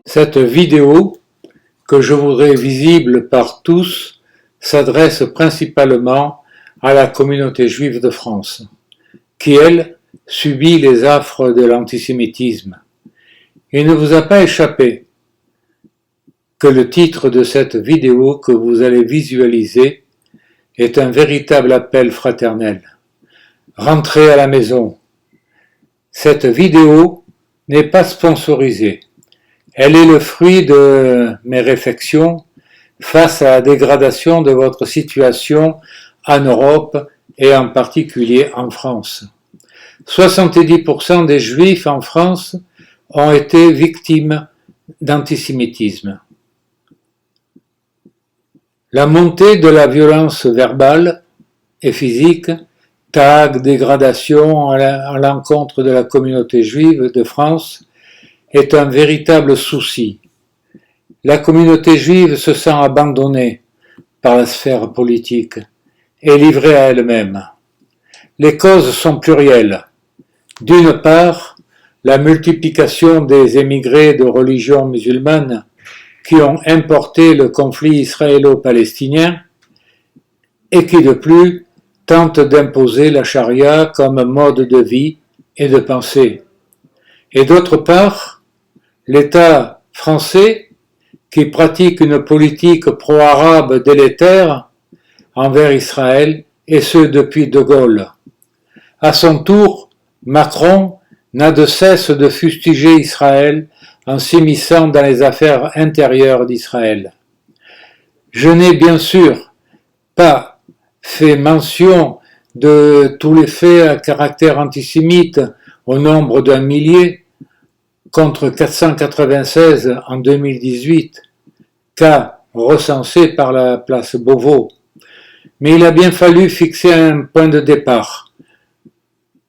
Cette vidéo, que je voudrais visible par tous, s'adresse principalement à la communauté juive de France, qui, elle, subit les affres de l'antisémitisme. Il ne vous a pas échappé que le titre de cette vidéo que vous allez visualiser est un véritable appel fraternel. Rentrez à la maison. Cette vidéo n'est pas sponsorisée. Elle est le fruit de mes réflexions face à la dégradation de votre situation en Europe et en particulier en France. 70% des Juifs en France ont été victimes d'antisémitisme. La montée de la violence verbale et physique, tags, dégradation à l'encontre de la communauté juive de France est un véritable souci. La communauté juive se sent abandonnée par la sphère politique et livrée à elle-même. Les causes sont plurielles. D'une part, la multiplication des émigrés de religion musulmane qui ont importé le conflit israélo-palestinien et qui de plus tentent d'imposer la charia comme mode de vie et de pensée. Et d'autre part, l'État français qui pratique une politique pro-arabe délétère envers Israël, et ce depuis De Gaulle. À son tour, Macron n'a de cesse de fustiger Israël en s'immisçant dans les affaires intérieures d'Israël. Je n'ai bien sûr pas fait mention de tous les faits à caractère antisémite au nombre d'un millier, contre 496 en 2018, cas recensés par la place Beauvau. Mais il a bien fallu fixer un point de départ.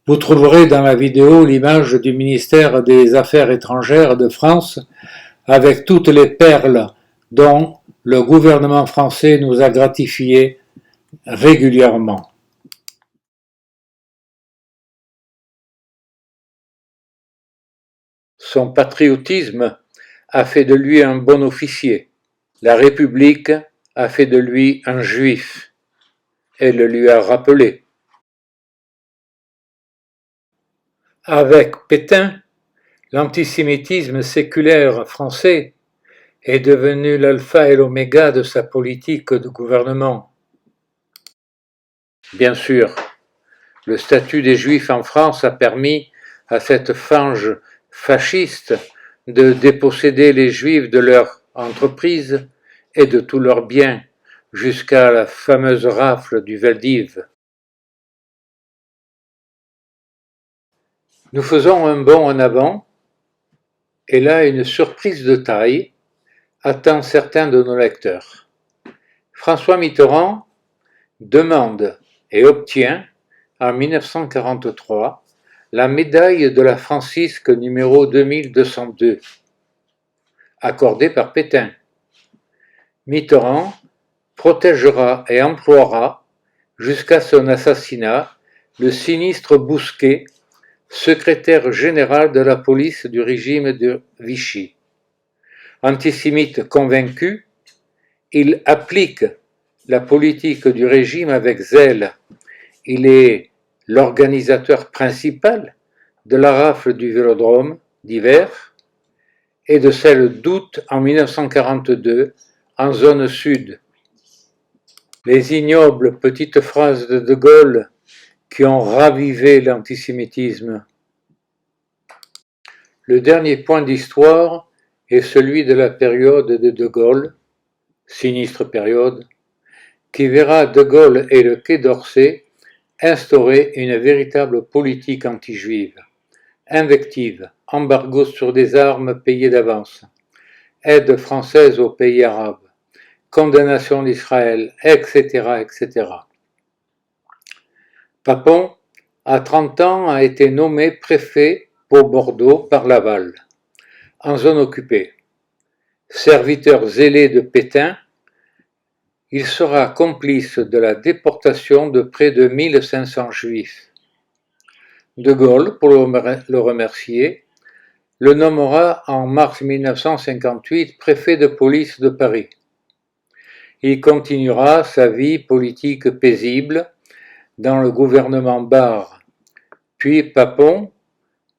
Vous trouverez dans la vidéo l'image du ministère des Affaires étrangères de France avec toutes les perles dont le gouvernement français nous a gratifiés régulièrement. Son patriotisme a fait de lui un bon officier. La République a fait de lui un juif. Elle le lui a rappelé. Avec Pétain, l'antisémitisme séculaire français est devenu l'alpha et l'oméga de sa politique de gouvernement. Bien sûr, le statut des Juifs en France a permis à cette fange fasciste de déposséder les Juifs de leurs entreprises et de tous leurs biens, jusqu'à la fameuse rafle du Veldiv. Nous faisons un bond en avant, et là une surprise de taille attend certains de nos lecteurs. François Mitterrand demande et obtient en 1943 la médaille de la Francisque numéro 2202, accordée par Pétain. Mitterrand protégera et emploiera jusqu'à son assassinat le sinistre Bousquet, secrétaire général de la police du régime de Vichy. Antisémite convaincu, il applique la politique du régime avec zèle. Il est l'organisateur principal de la rafle du Vélodrome d'hiver et de celle d'août en 1942 en zone sud. Les ignobles petites phrases de De Gaulle qui ont ravivé l'antisémitisme. Le dernier point d'histoire est celui de la période de De Gaulle, sinistre période, qui verra De Gaulle et le Quai d'Orsay instaurer une véritable politique anti-juive. Invectives, embargo sur des armes payées d'avance, aide française aux pays arabes, condamnation d'Israël, etc., etc. Papon, à 30 ans, a été nommé préfet pour Bordeaux par Laval, en zone occupée. Serviteur zélé de Pétain, Il sera complice de la déportation de près de 1500 Juifs. De Gaulle, pour le remercier, le nommera en mars 1958 préfet de police de Paris. Il continuera sa vie politique paisible dans le gouvernement Barre, puis Papon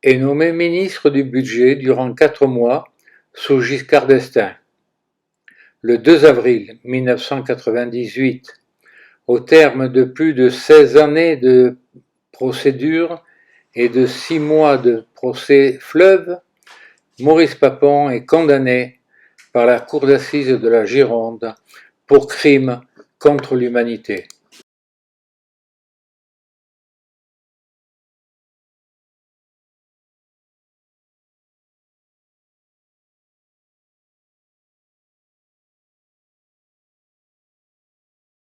est nommé ministre du Budget durant 4 mois sous Giscard d'Estaing. Le 2 avril 1998, au terme de plus de 16 années de procédure et de 6 mois de procès fleuve, Maurice Papon est condamné par la cour d'assises de la Gironde pour crime contre l'humanité.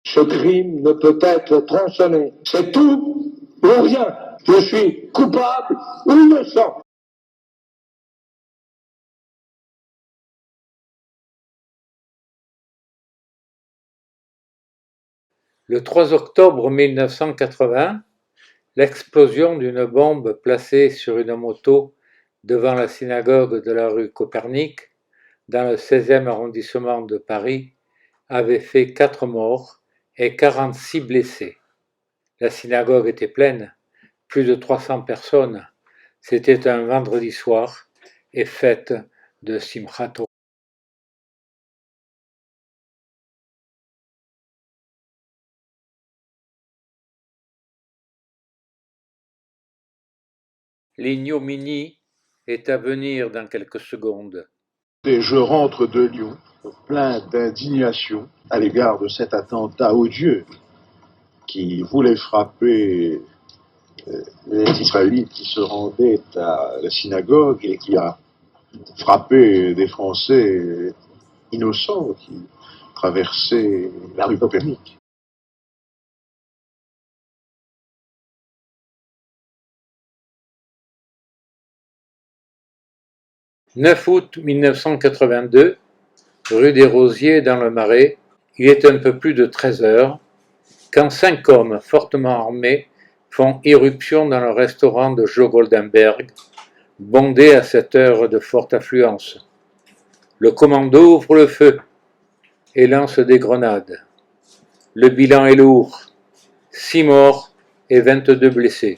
Ce crime ne peut être tronçonné. C'est tout ou rien. Je suis coupable ou innocent. Le 3 octobre 1980, l'explosion d'une bombe placée sur une moto devant la synagogue de la rue Copernic, dans le 16e arrondissement de Paris, avait fait 4 morts et 46 blessés. La synagogue était pleine, plus de 300 personnes. C'était un vendredi soir et fête de Simchat Torah. 'L'ignominie est à venir dans quelques secondes. Et je rentre de Lyon, plein d'indignation à l'égard de cet attentat odieux qui voulait frapper les Israélites qui se rendaient à la synagogue et qui a frappé des Français innocents qui traversaient la rue Copernic. « 9 août 1982, rue des Rosiers dans le Marais, il est un peu plus de 13 heures, quand 5 hommes fortement armés font irruption dans le restaurant de Joe Goldenberg, bondé à cette heure de forte affluence. Le commando ouvre le feu et lance des grenades. Le bilan est lourd, 6 morts et 22 blessés.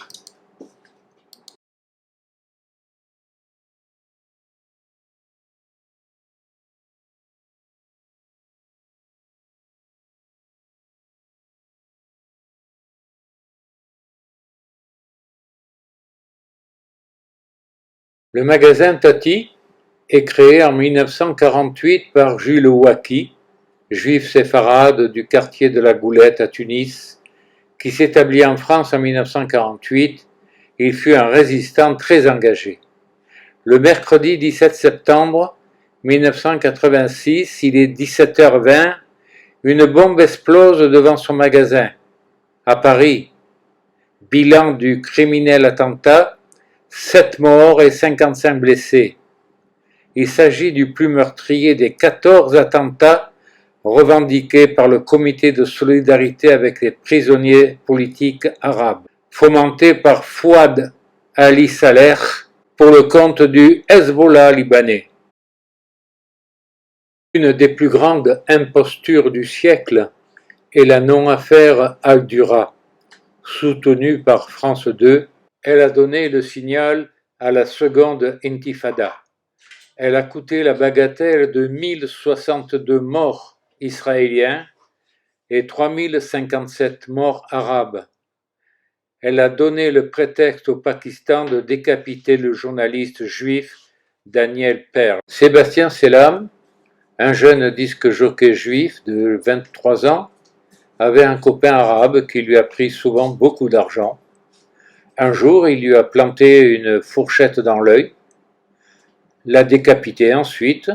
Le magasin Tati est créé en 1948 par Jules Ouaki, juif séfarade du quartier de la Goulette à Tunis, qui s'établit en France en 1948. Il fut un résistant très engagé. Le mercredi 17 septembre 1986, il est 17h20, une bombe explose devant son magasin. À Paris, bilan du criminel attentat, 7 morts et 55 blessés. Il s'agit du plus meurtrier des 14 attentats revendiqués par le comité de solidarité avec les prisonniers politiques arabes, fomenté par Fouad Ali Saleh pour le compte du Hezbollah libanais. Une des plus grandes impostures du siècle est la non-affaire Al-Dura. Soutenue par France 2, elle a donné le signal à la seconde intifada. Elle a coûté la bagatelle de 1062 morts israéliens et 3057 morts arabes. Elle a donné le prétexte au Pakistan de décapiter le journaliste juif Daniel Pearl. Sébastien Selam, un jeune disc-jockey juif de 23 ans, avait un copain arabe qui lui a pris souvent beaucoup d'argent. Un jour, il lui a planté une fourchette dans l'œil, l'a décapité ensuite,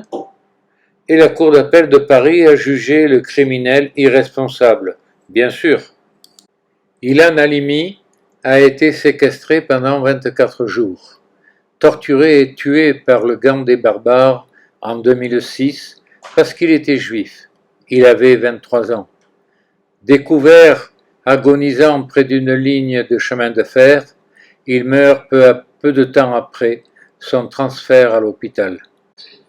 et la cour d'appel de Paris a jugé le criminel irresponsable, bien sûr. Ilan Halimi a été séquestré pendant 24 jours, torturé et tué par le gang des barbares en 2006 parce qu'il était juif. Il avait 23 ans. Découvert agonisant près d'une ligne de chemin de fer, il meurt peu de temps après son transfert à l'hôpital.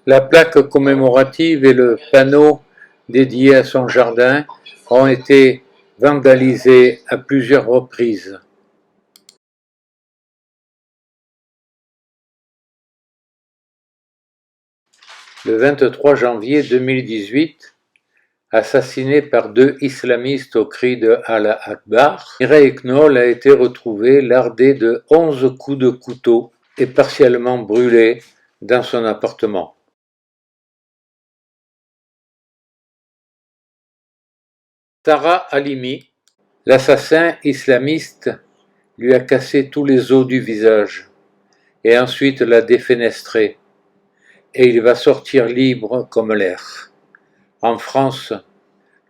La plaque commémorative et le panneau dédié à son jardin ont été vandalisés à plusieurs reprises. Le 23 janvier 2018, assassiné par 2 islamistes au cri de Allah Akbar, Mireille Knoll a été retrouvée lardée de 11 coups de couteau et partiellement brûlée dans son appartement. Sarah Halimi, l'assassin islamiste, lui a cassé tous les os du visage et ensuite l'a défenestré. Et il va sortir libre comme l'air. En France,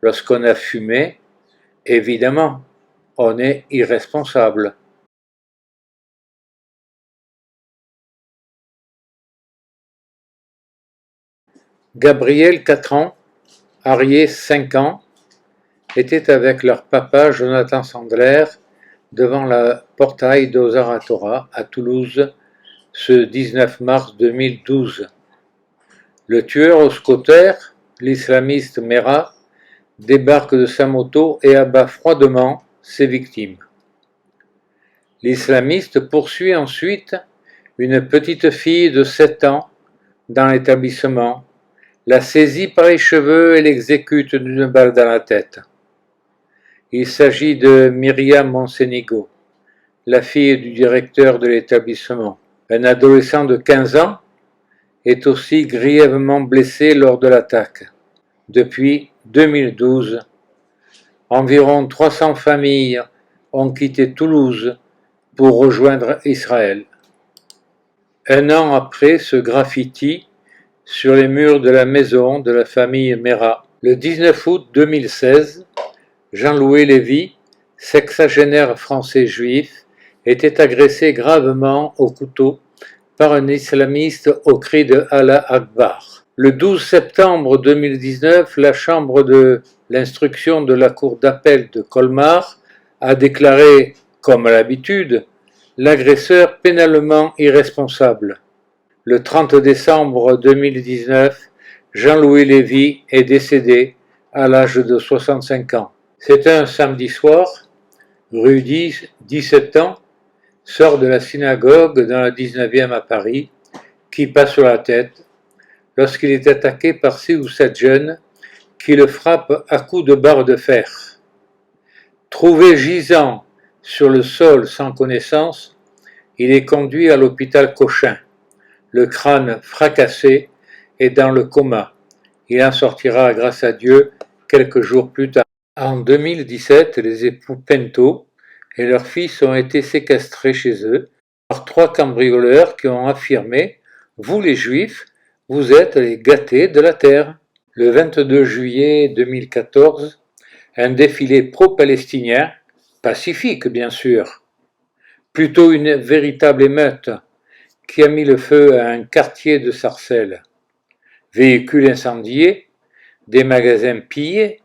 lorsqu'on a fumé, évidemment, on est irresponsable. Gabriel, 4 ans, Arié, 5 ans, étaient avec leur papa Jonathan Sandler devant le portail d'Ozar Torah à Toulouse ce 19 mars 2012. Le tueur au scooter, l'islamiste Merah, débarque de sa moto et abat froidement ses victimes. L'islamiste poursuit ensuite une petite fille de 7 ans dans l'établissement, la saisit par les cheveux et l'exécute d'une balle dans la tête. Il s'agit de Myriam Monsenigo, la fille du directeur de l'établissement. Un adolescent de 15 ans est aussi grièvement blessé lors de l'attaque. Depuis 2012, environ 300 familles ont quitté Toulouse pour rejoindre Israël. Un an après ce graffiti sur les murs de la maison de la famille Merah, le 19 août 2016, Jean-Louis Lévy, sexagénaire français juif, était agressé gravement au couteau par un islamiste au cri de Allah Akbar. Le 12 septembre 2019, la chambre de l'instruction de la cour d'appel de Colmar a déclaré, comme à l'habitude, l'agresseur pénalement irresponsable. Le 30 décembre 2019, Jean-Louis Lévy est décédé à l'âge de 65 ans. C'est un samedi soir, Rudy, 17 ans, sort de la synagogue dans le 19e à Paris, qui passe sur la tête, lorsqu'il est attaqué par 6 ou 7 jeunes qui le frappent à coups de barre de fer. Trouvé gisant sur le sol sans connaissance, il est conduit à l'hôpital Cochin, le crâne fracassé et dans le coma. Il en sortira, grâce à Dieu, quelques jours plus tard. En 2017, les époux Pinto et leur fils ont été séquestrés chez eux par 3 cambrioleurs qui ont affirmé « Vous les Juifs, vous êtes les gâtés de la terre ». Le 22 juillet 2014, un défilé pro-palestinien, pacifique bien sûr, plutôt une véritable émeute, qui a mis le feu à un quartier de Sarcelles. Véhicules incendiés, des magasins pillés,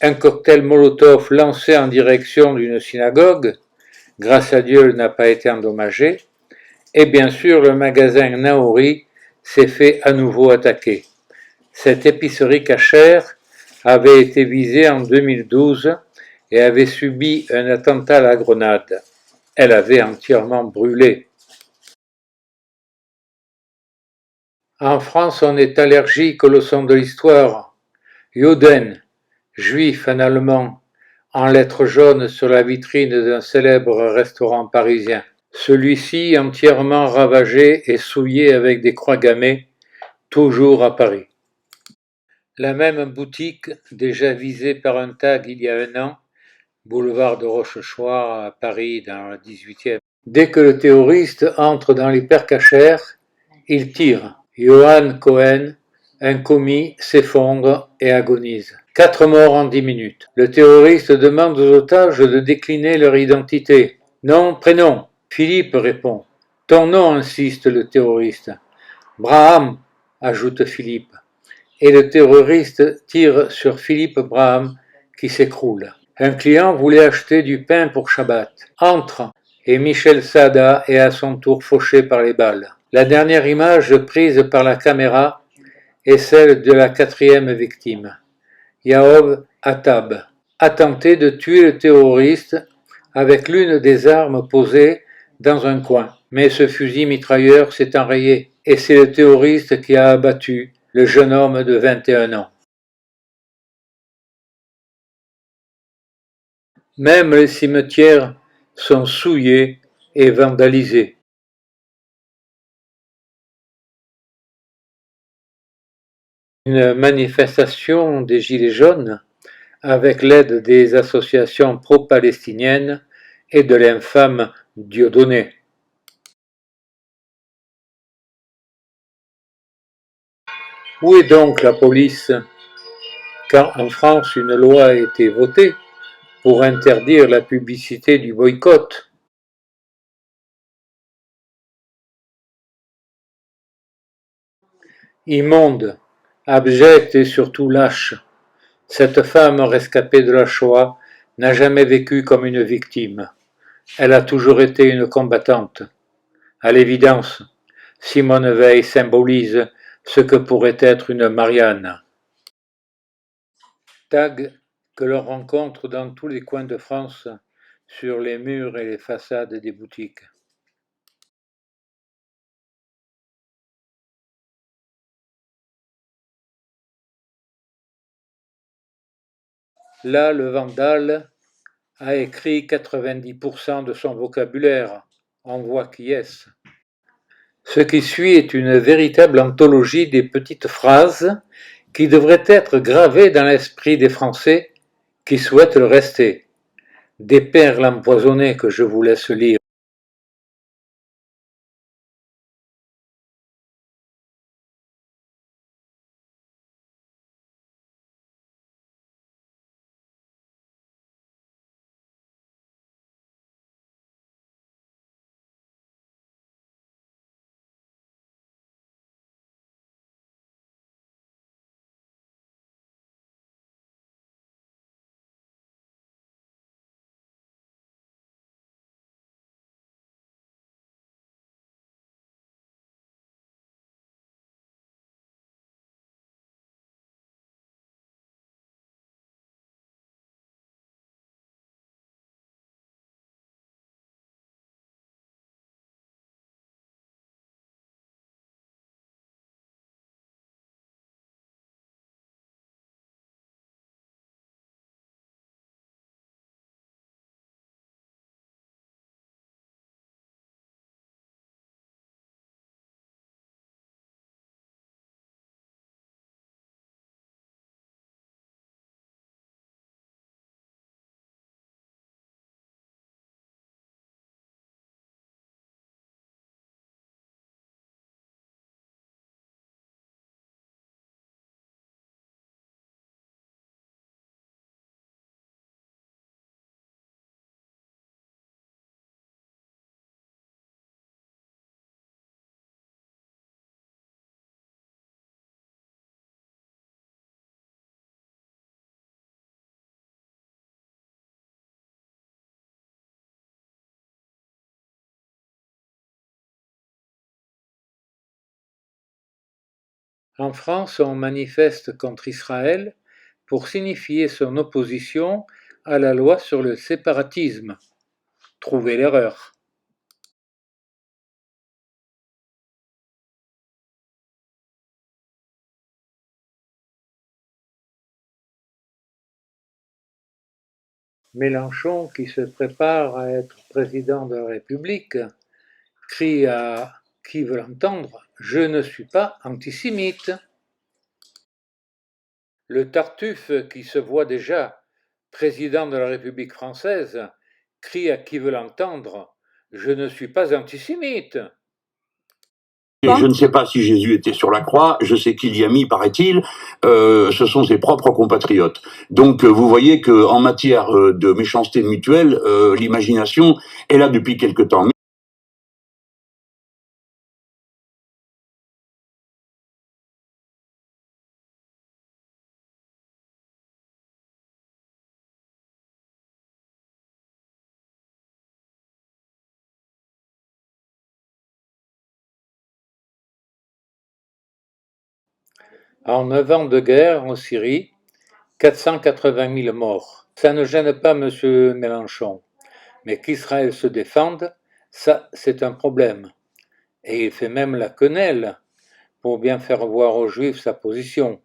un cocktail Molotov lancé en direction d'une synagogue, grâce à Dieu il n'a pas été endommagé, et bien sûr le magasin Naori s'est fait à nouveau attaquer. Cette épicerie cachère avait été visée en 2012 et avait subi un attentat à la grenade. Elle avait entièrement brûlé. En France, on est allergique aux leçons de l'histoire. Juden, juif en allemand, en lettres jaunes sur la vitrine d'un célèbre restaurant parisien. Celui-ci entièrement ravagé et souillé avec des croix gammées, toujours à Paris. La même boutique, déjà visée par un tag il y a 1 an, boulevard de Rochechouart à Paris dans le 18e. Dès que le terroriste entre dans l'hypercachère, il tire. Johan Cohen, un commis, s'effondre et agonise. 4 morts en 10 minutes. Le terroriste demande aux otages de décliner leur identité. Nom, prénom. Philippe répond. Ton nom, insiste le terroriste. Braham, ajoute Philippe. et le terroriste tire sur Philippe Braham qui s'écroule. Un client voulait acheter du pain pour Shabbat. Entre et Michel Sada est à son tour fauché par les balles. La dernière image prise par la caméra est celle de la quatrième victime, Yaov Attab, a tenté de tuer le terroriste avec l'une des armes posées dans un coin. Mais ce fusil mitrailleur s'est enrayé et c'est le terroriste qui a abattu le jeune homme de 21 ans. Même les cimetières sont souillés et vandalisés. Une manifestation des Gilets jaunes avec l'aide des associations pro-palestiniennes et de l'infâme Dieudonné. Où est donc la police? Car en France, une loi a été votée pour interdire la publicité du boycott. Immonde, abjecte et surtout lâche, cette femme rescapée de la Shoah n'a jamais vécu comme une victime. Elle a toujours été une combattante. À l'évidence, Simone Veil symbolise ce que pourrait être une Marianne. Tag que l'on rencontre dans tous les coins de France, sur les murs et les façades des boutiques. Là, le vandale a écrit 90% de son vocabulaire. On voit qui est-ce. Ce qui suit est une véritable anthologie des petites phrases qui devraient être gravées dans l'esprit des Français qui souhaitent le rester. Des perles empoisonnées que je vous laisse lire. En France, on manifeste contre Israël pour signifier son opposition à la loi sur le séparatisme. Trouvez l'erreur. Mélenchon, qui se prépare à être président de la République, crie à qui veut l'entendre: « Je ne suis pas antisémite ». Le Tartuffe, qui se voit déjà président de la République française, crie à qui veut l'entendre: « Je ne suis pas antisémite ». Je ne sais pas si Jésus était sur la croix, je sais qu'il y a mis, paraît-il, ce sont ses propres compatriotes. Donc vous voyez qu'en matière de méchanceté mutuelle, l'imagination est là depuis quelque temps. En 9 ans de guerre en Syrie, 480 000 morts. Ça ne gêne pas M. Mélenchon. Mais qu'Israël se défende, ça c'est un problème. Et il fait même la quenelle pour bien faire voir aux Juifs sa position.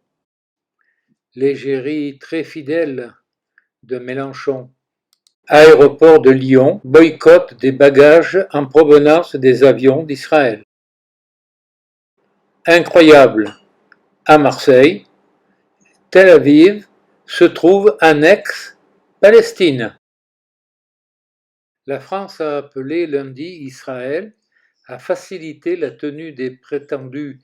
L'égérie très fidèle de Mélenchon. Aéroport de Lyon, boycott des bagages en provenance des avions d'Israël. Incroyable, à Marseille, Tel Aviv se trouve annexe Palestine. La France a appelé lundi Israël à faciliter la tenue des prétendues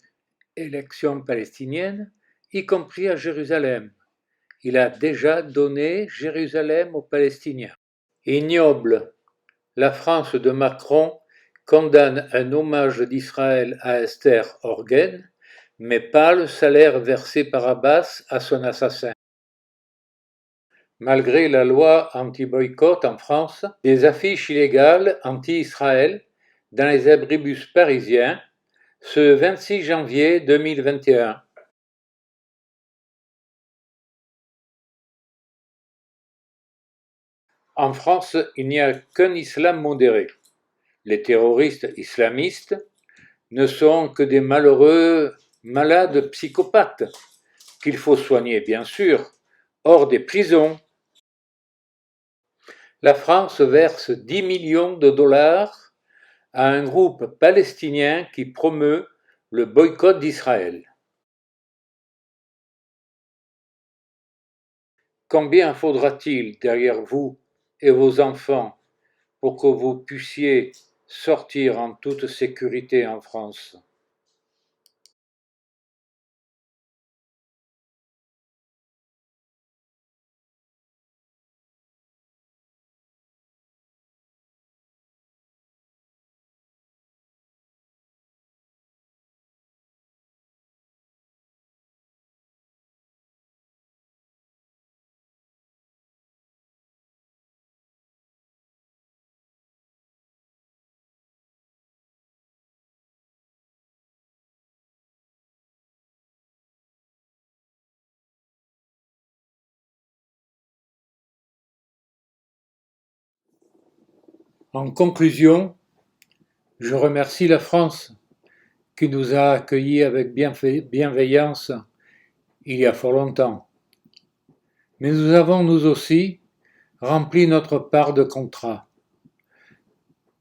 élections palestiniennes, y compris à Jérusalem. Il a déjà donné Jérusalem aux Palestiniens. Ignoble, la France de Macron condamne un hommage d'Israël à Esther Orgen, mais pas le salaire versé par Abbas à son assassin. Malgré la loi anti-boycott en France, des affiches illégales anti-Israël dans les abribus parisiens ce 26 janvier 2021. En France, il n'y a qu'un islam modéré. Les terroristes islamistes ne sont que des malheureux malades psychopathes, qu'il faut soigner bien sûr, hors des prisons. La France verse 10 millions de dollars à un groupe palestinien qui promeut le boycott d'Israël. Combien faudra-t-il derrière vous et vos enfants pour que vous puissiez sortir en toute sécurité en France ? En conclusion, je remercie la France qui nous a accueillis avec bienveillance il y a fort longtemps. Mais nous avons, nous aussi, rempli notre part de contrat.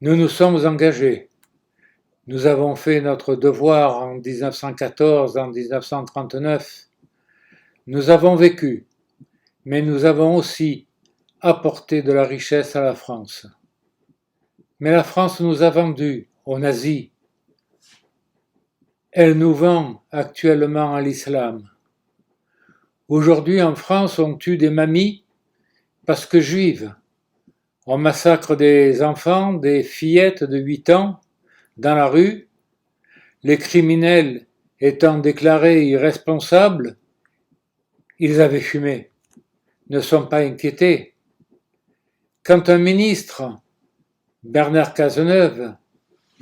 Nous nous sommes engagés. Nous avons fait notre devoir en 1914, en 1939. Nous avons vécu, mais nous avons aussi apporté de la richesse à la France. Mais la France nous a vendus aux nazis. Elle nous vend actuellement à l'islam. Aujourd'hui en France, on tue des mamies parce que juives. On massacre des enfants, des fillettes de 8 ans, dans la rue. Les criminels étant déclarés irresponsables, ils avaient fumé, ne sont pas inquiétés. Quand un ministre, Bernard Cazeneuve,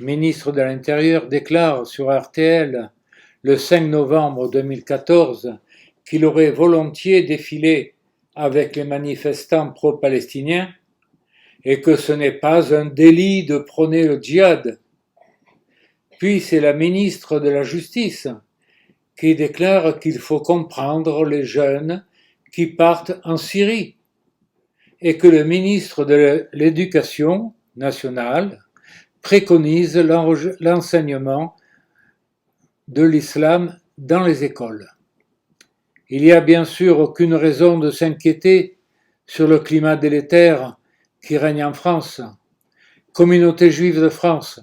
ministre de l'Intérieur, déclare sur RTL le 5 novembre 2014 qu'il aurait volontiers défilé avec les manifestants pro-palestiniens et que ce n'est pas un délit de prôner le djihad. Puis c'est la ministre de la Justice qui déclare qu'il faut comprendre les jeunes qui partent en Syrie et que le ministre de l'Éducation nationale préconise l'enseignement de l'islam dans les écoles. Il n'y a bien sûr aucune raison de s'inquiéter sur le climat délétère qui règne en France. Communauté juive de France,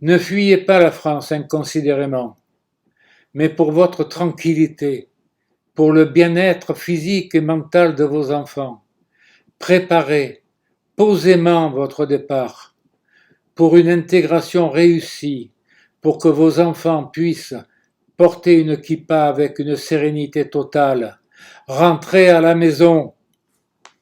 ne fuyez pas la France inconsidérément, mais pour votre tranquillité, pour le bien-être physique et mental de vos enfants, préparez posément votre départ pour une intégration réussie, pour que vos enfants puissent porter une kippa avec une sérénité totale, rentrer à la maison